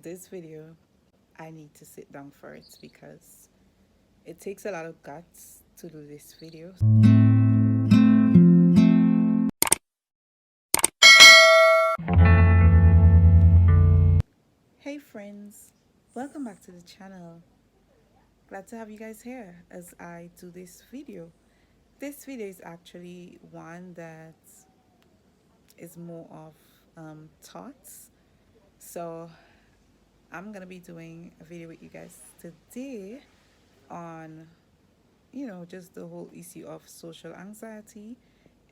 This video, I need to sit down for it because it takes a lot of guts to do this video. Hey friends, welcome back to the channel. Glad to have you guys here as I do this video. This video is actually one that is more of thoughts. So I'm gonna be doing a video with you guys today on just the whole issue of social anxiety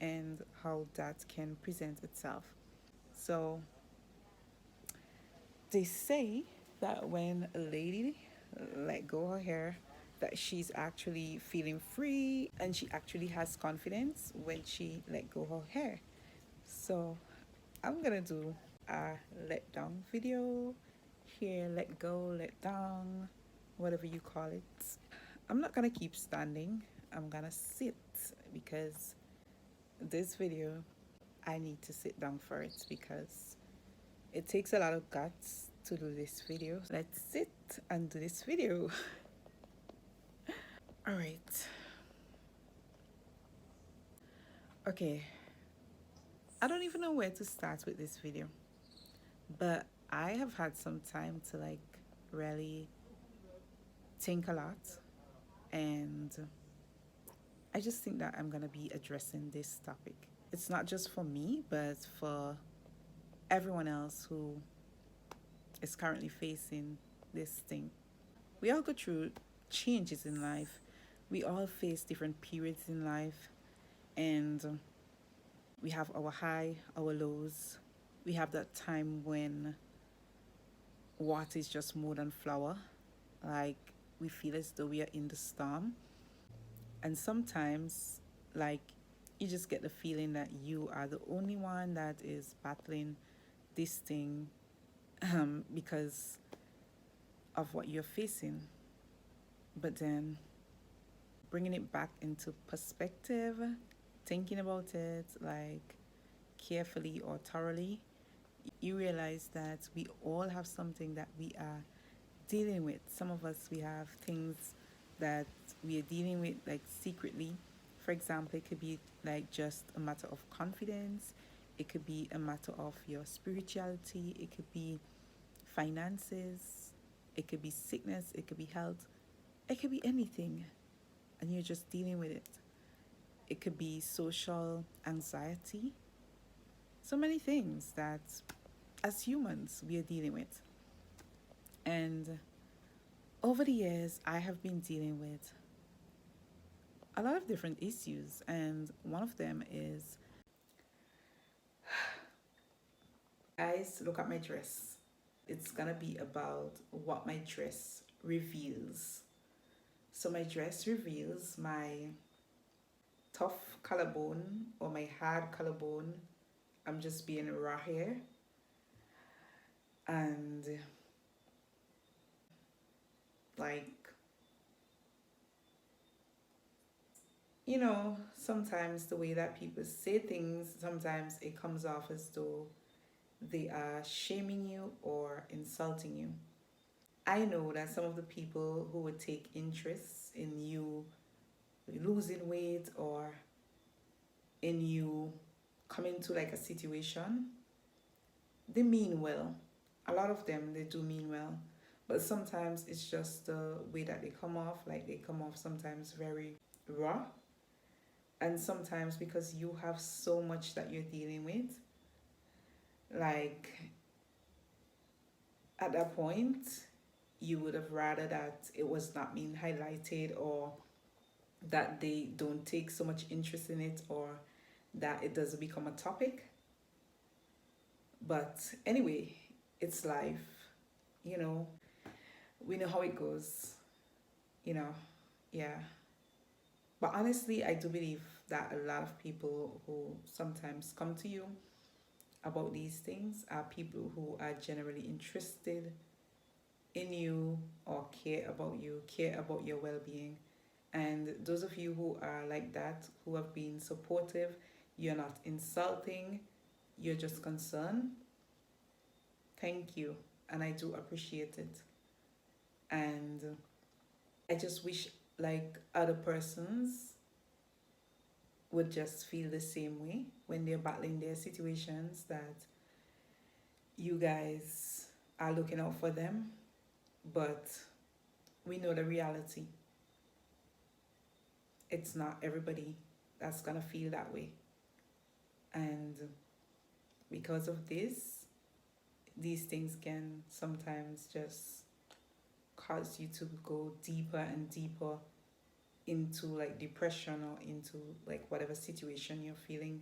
and how that can present itself. So they say that when a lady let go her hair, that she's actually feeling free and she actually has confidence when she let go her hair. So I'm gonna do a let down video here, let go, let down, whatever you call it. I'm not gonna keep standing, I'm gonna sit because this video, I need to sit down for it because it takes a lot of guts to do this video. Let's sit and do this video. All right. Okay. I don't even know where to start with this video, but I have had some time to really think a lot, and I just think that I'm gonna be addressing this topic. It's not just for me, but for everyone else who is currently facing this thing. We all go through changes in life. We all face different periods in life, and we have our high, our lows. We have that time when water is just more than flour, like we feel as though we are in the storm. And sometimes, like, you just get the feeling that you are the only one that is battling this thing because of what you're facing. But then bringing it back into perspective, thinking about it like carefully or thoroughly, you realize that we all have something that we are dealing with. Some of us, we have things that we are dealing with like secretly. For example, it could be like just a matter of confidence, it could be a matter of your spirituality, it could be finances, it could be sickness, it could be health, it could be anything, and you're just dealing with it. It could be social anxiety, so many things that as humans we are dealing with. And over the years, I have been dealing with a lot of different issues, and one of them is, guys, look at my dress. It's gonna be about what my dress reveals. So my dress reveals my tough collarbone or my hard collarbone. I'm just being raw here. And like, sometimes the way that people say things, sometimes it comes off as though they are shaming you or insulting you. I know that some of the people who would take interest in you losing weight or in you coming to like a situation, they mean well. A lot of them, they do mean well. But sometimes it's just the way that they come off, like they come off sometimes very raw. And sometimes because you have so much that you're dealing with, like at that point, you would have rather that it was not being highlighted, or that they don't take so much interest in it, or that it doesn't become a topic. But anyway, it's life, you know, we know how it goes, you know, yeah. But honestly, I do believe that a lot of people who sometimes come to you about these things are people who are generally interested in you or care about your well being. And those of you who are like that, who have been supportive, you're not insulting, you're just concerned. Thank you. and I do appreciate it. And I just wish like other persons would just feel the same way when they're battling their situations, that you guys are looking out for them, but we know the reality. It's not everybody that's gonna feel that way. And because of this, these things can sometimes just cause you to go deeper and deeper into like depression or into like whatever situation you're feeling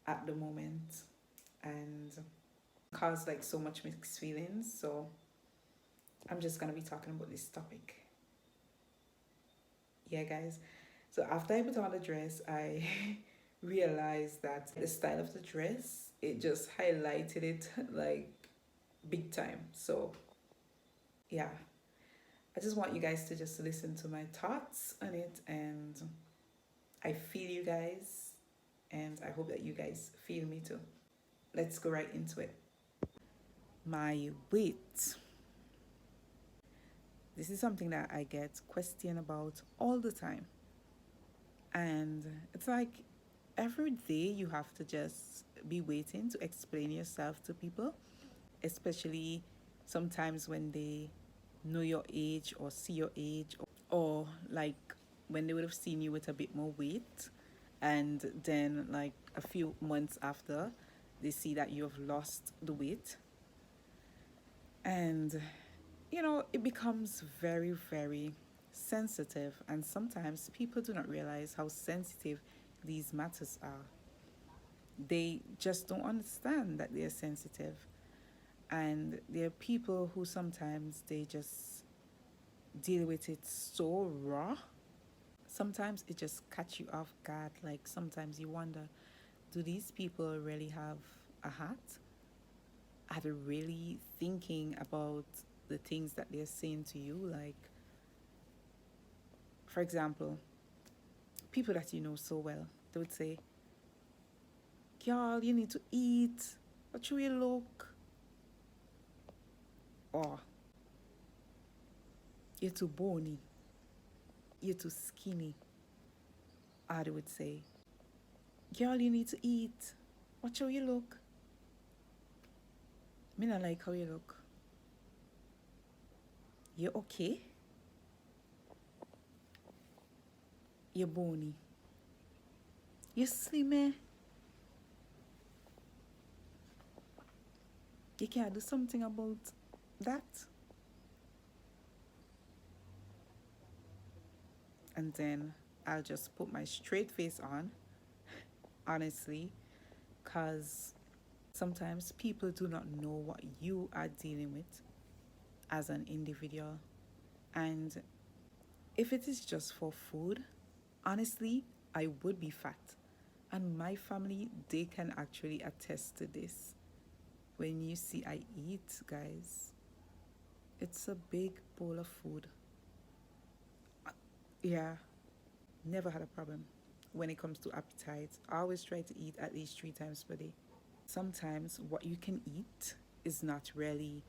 at the moment, and cause like so much mixed feelings. So I'm just gonna be talking about this topic. Yeah, guys. So after I put on the dress, I realized that the style of the dress, it just highlighted it like big time. So yeah, I just want you guys to just listen to my thoughts on it, and I feel you guys, and I hope that you guys feel me too. Let's go right into it. My weight. This is something that I get questioned about all the time. And it's like every day you have to just be waiting to explain yourself to people, especially sometimes when they know your age or see your age, or like when they would have seen you with a bit more weight, and then like a few months after they see that you have lost the weight. And it becomes very, very sensitive, and sometimes people do not realize how sensitive these matters are. They just don't understand that they're sensitive. And there are people who sometimes they just deal with it so raw. Sometimes it just catch you off guard. Like sometimes you wonder, do these people really have a heart? Are they really thinking about the things that they're saying to you? Like, for example, people that you know so well, they would say, girl, you need to eat. What should you look? Or you're too bony. You're too skinny. Or they would say, girl, you need to eat. Watch how you look. Me not like how you look. You okay? You're bony. You slim, eh? You can't do something about that. And then I'll just put my straight face on, honestly, because sometimes people do not know what you are dealing with as an individual. And if it is just for food, honestly, I would be fat. And my family, they can actually attest to this. When you see I eat, guys, it's a big bowl of food. Yeah, never had a problem when it comes to appetite. I always try to eat at least 3 times per day. Sometimes what you can eat is not really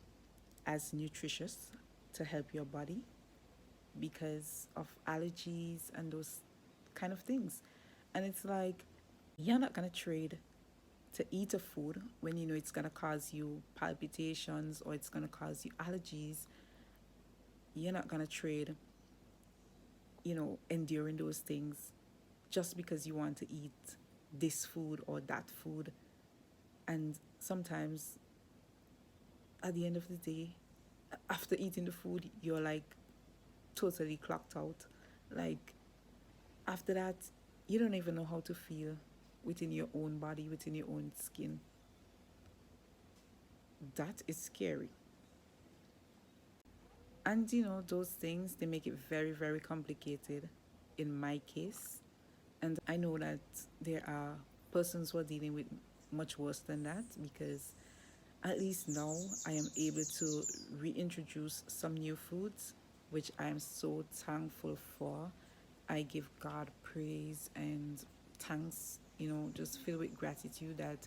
as nutritious to help your body because of allergies and those kind of things. And it's like, you're not gonna trade to eat a food when you know it's gonna cause you palpitations or it's gonna cause you allergies. You're not gonna trade, enduring those things just because you want to eat this food or that food. And sometimes at the end of the day, after eating the food, you're like totally clocked out. Like after that, you don't even know how to feel within your own body, within your own skin. That is scary. And those things, they make it very, very complicated in my case. And I know that there are persons who are dealing with much worse than that, because at least now I am able to reintroduce some new foods, which I am so thankful for. I give God praise and thanks, just filled with gratitude that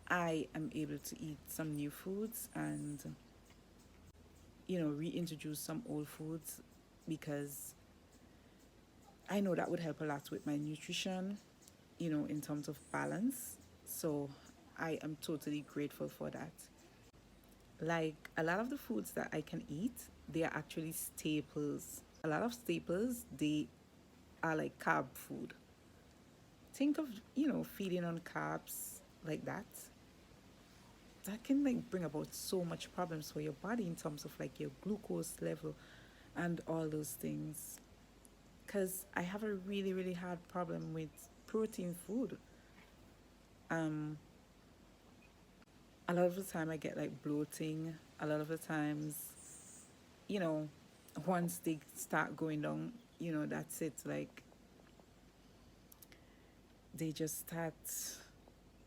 I am able to eat some new foods. And reintroduce some old foods, because I know that would help a lot with my nutrition, in terms of balance. So I am totally grateful for that. Like a lot of the foods that I can eat, they are actually staples. A lot of staples, they are like carb food. Think of, feeding on carbs like that. That can like bring about so much problems for your body in terms of like your glucose level and all those things. Because I have a really, really hard problem with protein food. Um, a lot of the time I get like bloating. A lot of the times, you know, once they start going down, that's it. Like they just start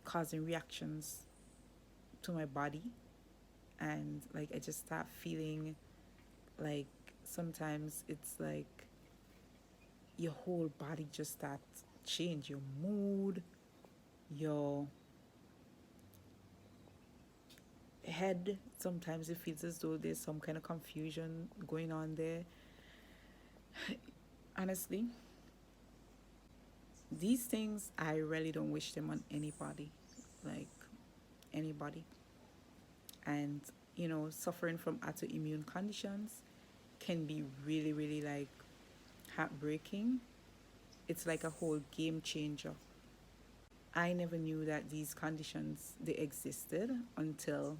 causing reactions to my body, and like I just start feeling like sometimes it's like your whole body just starts change, your mood, your head. Sometimes it feels as though there's some kind of confusion going on there. Honestly, these things I really don't wish them on anybody, like anybody. And suffering from autoimmune conditions can be really, really like heartbreaking. It's like a whole game changer. I never knew that these conditions they existed until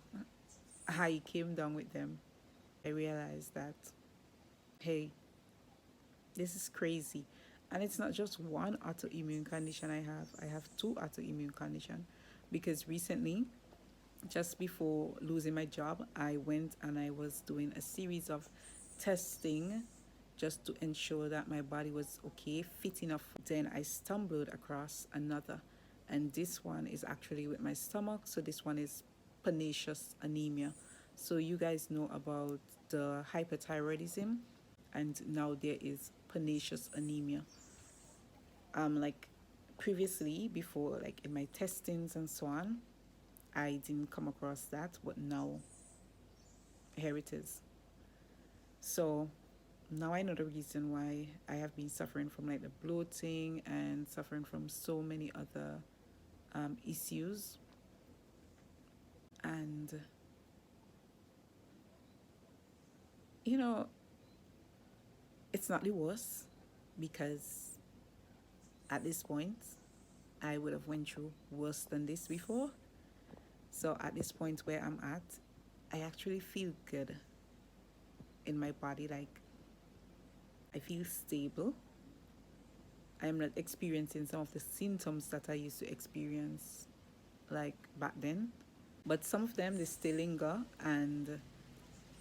I came down with them. I realized that, hey, this is crazy. And it's not just one autoimmune condition I have. I have two autoimmune conditions, because recently, just before losing my job, I went and I was doing a series of testing just to ensure that my body was okay, fit enough. Then I stumbled across another, and this one is actually with my stomach. So this one is pernicious anemia. So you guys know about the hyperthyroidism, and now there is pernicious anemia. Like previously, before, like in my testings and so on, I didn't come across that, but now here it is. So now I know the reason why I have been suffering from like the bloating and suffering from so many other issues. And you know, it's not the worst, because at this point I would have went through worse than this before. So at this point where I'm at, I actually feel good in my body. Like I feel stable. I am not experiencing some of the symptoms that I used to experience like back then. But some of them they still linger, and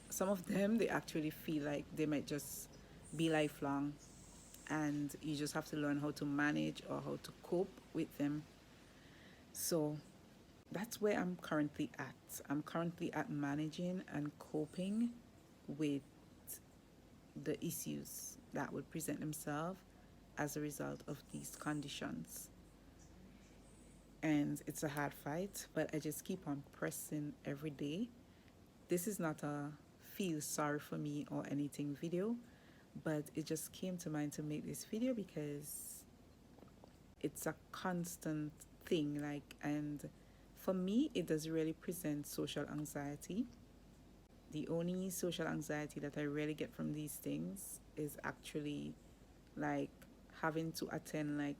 some of them they actually feel like they might just be lifelong, and you just have to learn how to manage or how to cope with them. So that's where I'm currently at. I'm currently at managing and coping with the issues that would present themselves as a result of these conditions. And it's a hard fight, but I just keep on pressing every day. This is not a feel sorry for me or anything video, but it just came to mind to make this video because it's a constant thing. Like, and for me, it does really present social anxiety. The only social anxiety that I really get from these things is actually like having to attend like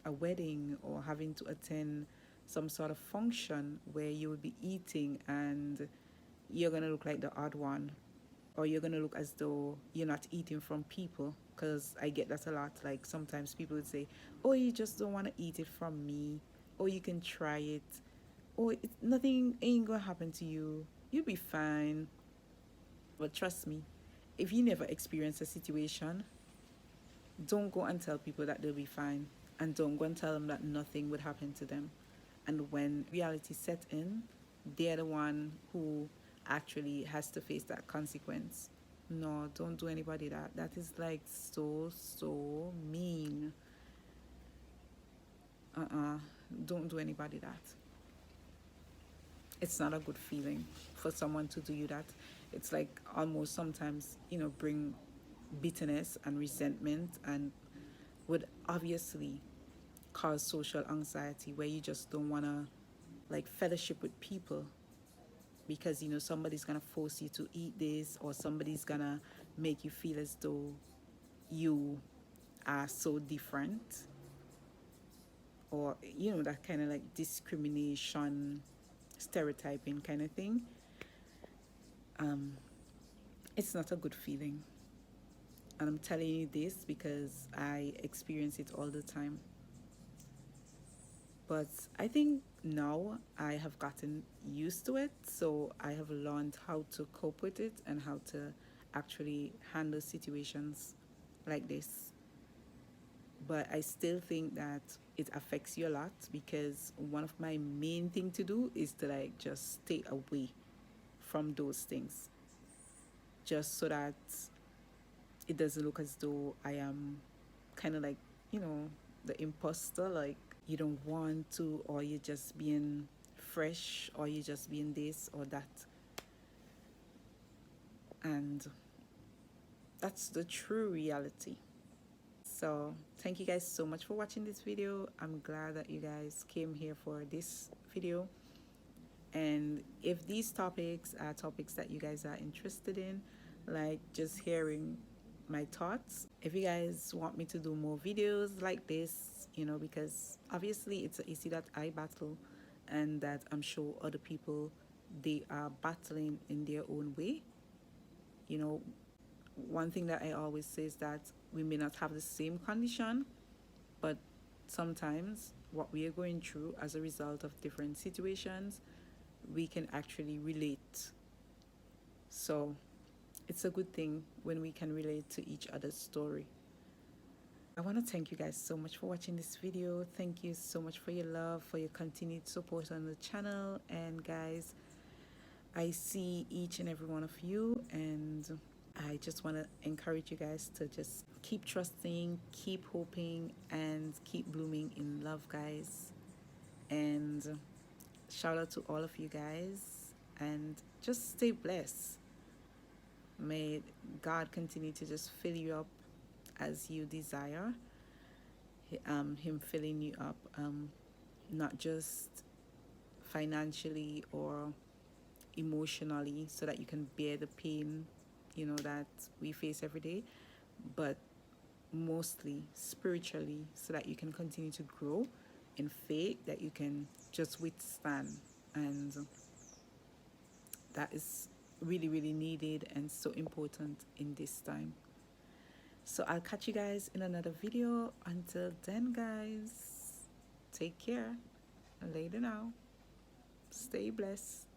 a wedding, or having to attend some sort of function where you will be eating and you're going to look like the odd one, or you're going to look as though you're not eating from people. Because I get that a lot. Like sometimes people would say, oh, you just don't want to eat it from me, or you can try it, or nothing ain't going to happen to you, you'll be fine. But trust me, if you never experience a situation, don't go and tell people that they'll be fine, and don't go and tell them that nothing would happen to them. And when reality set in, they're the one who actually has to face that consequence. No, don't do anybody that. That is like so mean. Don't do anybody that. It's not a good feeling for someone to do you that. It's like almost sometimes, bring bitterness and resentment, and would obviously cause social anxiety where you just don't want to like fellowship with people because somebody's gonna force you to eat this, or somebody's gonna make you feel as though you are so different, or that kind of like discrimination, stereotyping kind of thing. um it's not a good feeling, and I'm telling you this because I experience it all the time. But I think now I have gotten used to it, so I have learned how to cope with it and how to actually handle situations like this. But I still think that it affects you a lot, because one of my main thing to do is to like just stay away from those things, just so that it doesn't look as though I am kind of like, you know, the imposter, like you don't want to, or you're just being fresh, or you're just being this or that. And that's the true reality. So thank you guys so much for watching this video. I'm glad that you guys came here for this video. And if these topics are topics that you guys are interested in, like just hearing my thoughts, if you guys want me to do more videos like this, because obviously it's an issue that I battle, and that I'm sure other people, they are battling in their own way. You know, one thing that I always say is that we may not have the same condition, but sometimes what we are going through as a result of different situations, we can actually relate. So it's a good thing when we can relate to each other's story. I want to thank you guys so much for watching this video. Thank you so much for your love, for your continued support on the channel. And guys, I see each and every one of you, and I just want to encourage you guys to just keep trusting, keep hoping, and keep blooming in love, guys. And shout out to all of you guys, and just stay blessed. May God continue to just fill you up as you desire. Him filling you up, not just financially or emotionally, so that you can bear the pain, that we face every day, but mostly spiritually, so that you can continue to grow in faith, that you can just withstand. And that is really, really needed and so important in this time. So I'll catch you guys in another video. Until then, guys, take care. Later now. Stay blessed.